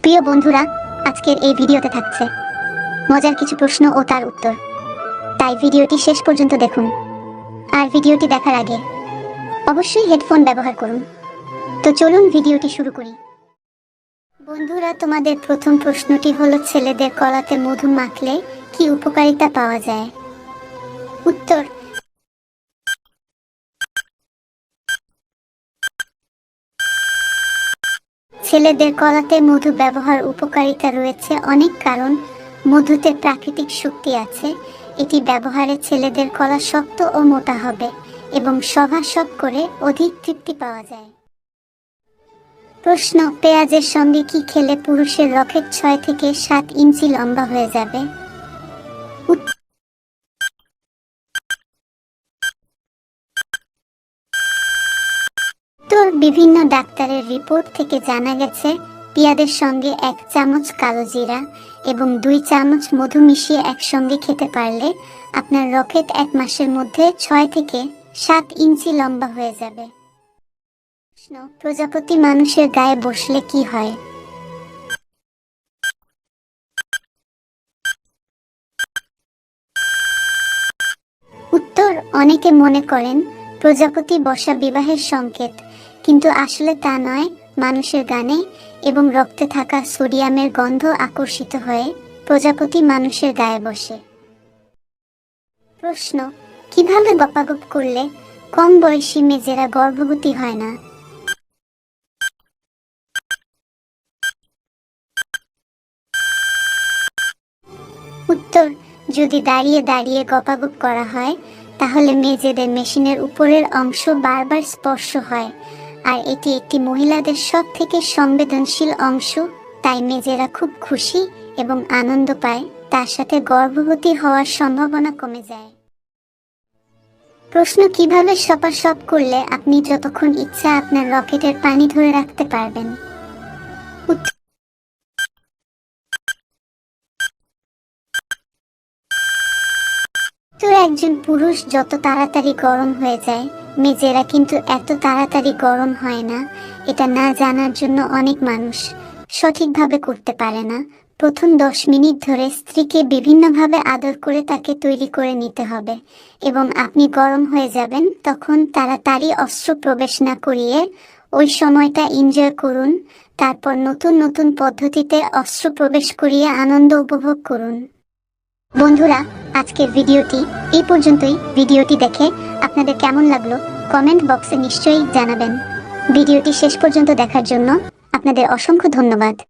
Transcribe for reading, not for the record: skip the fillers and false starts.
প্রিয় বন্ধুরা, আজকের এই ভিডিওতে থাকছে মজার কিছু প্রশ্ন ও তার উত্তর। তাই ভিডিওটি শেষ পর্যন্ত দেখুন। আর ভিডিওটি দেখার আগে অবশ্যই হেডফোন ব্যবহার করুন। তো চলুন ভিডিওটি শুরু করি। বন্ধুরা, তোমাদের প্রথম প্রশ্নটি হলো, ছেলেদের কলাতে মধু মাখলে কি উপকারিতা পাওয়া যায়? উত্তর: ছেলেদের কলাতে মধু ব্যবহার উপকারিতা রয়েছে অনেক কারণ। মধুতে প্রাকৃতিক শক্তি আছে। এটি ব্যবহারে ছেলেদের কলা শক্ত ও মোটা হবে এবং সভাসব করে অধিক তৃপ্তি পাওয়া যায়। প্রশ্ন: পেঁয়াজের সঙ্গে কি খেলে পুরুষের রকেট 6 থেকে 7 ইঞ্চি লম্বা হয়ে যাবে? বিভিন্ন ডাক্তারের রিপোর্ট থেকে জানা গেছে, পেঁয়াজের সঙ্গে 1 চামচ কালো জিরা এবং 2 চামচ মধু মিশিয়ে একসঙ্গে খেতে পারলে আপনার রকেট 1 মাসের মধ্যে 6 থেকে 7 ইঞ্চি লম্বা হয়ে যাবে। প্রশ্ন: প্রজাপতি মানুষের গায়ে বসলে কি হয়? উত্তর: অনেকে মনে করেন প্রজাপতি বসা বিবাহের সংকেত, কিন্তু আসলে তা নয়। মানুষের গানে এবং রক্তে থাকা সোডিয়ামের গন্ধ আকর্ষিত হয়ে প্রজাপতি মানুষের গায়ে বসে। প্রশ্ন: কিভাবে গপাগপ করলে কম বয়সী মেয়েরা গর্ভবতী হয় না? উত্তর: যদি দাঁড়িয়ে দাঁড়িয়ে গপাগপ করা হয় তাহলে মেয়েদের মেশিনের উপরের অংশ বারবার স্পর্শ হয়, আর এটি একটি মহিলাদের সব থেকে সংবেদনশীল অংশ। তাই মেয়েরা খুব খুশি এবং আনন্দ পায়, তার সাথে গর্ভবতী হওয়ার সম্ভাবনা কমে যায়। প্রশ্ন: কিভাবে সপাসপ করলে আপনি যতক্ষণ ইচ্ছা আপনার রকেটের পানি ধরে রাখতে পারবেন? একজন পুরুষ যত তাড়াতাড়ি গরম হয়ে যায়, মেয়েরা কিন্তু এত তাড়াতাড়ি গরম হয় না। এটা না জানার জন্য অনেক মানুষ সঠিকভাবে করতে পারে না। প্রথম 10 মিনিট ধরে স্ত্রীকে বিভিন্নভাবে আদর করে তাকে তৈরি করে নিতে হবে এবং আপনি গরম হয়ে যাবেন। তখন তাড়াতাড়ি অস্ত্র প্রবেশ না করিয়ে ওই সময়টা এনজয় করুন। তারপর নতুন নতুন পদ্ধতিতে অস্ত্র প্রবেশ করিয়ে আনন্দ উপভোগ করুন। বন্ধুরা, আজকের ভিডিওটি এই পর্যন্তই। ভিডিওটি দেখে আপনাদের কেমন লাগলো কমেন্ট বক্সে নিশ্চয়ই জানাবেন। ভিডিওটি শেষ পর্যন্ত দেখার জন্য আপনাদের অসংখ্য ধন্যবাদ।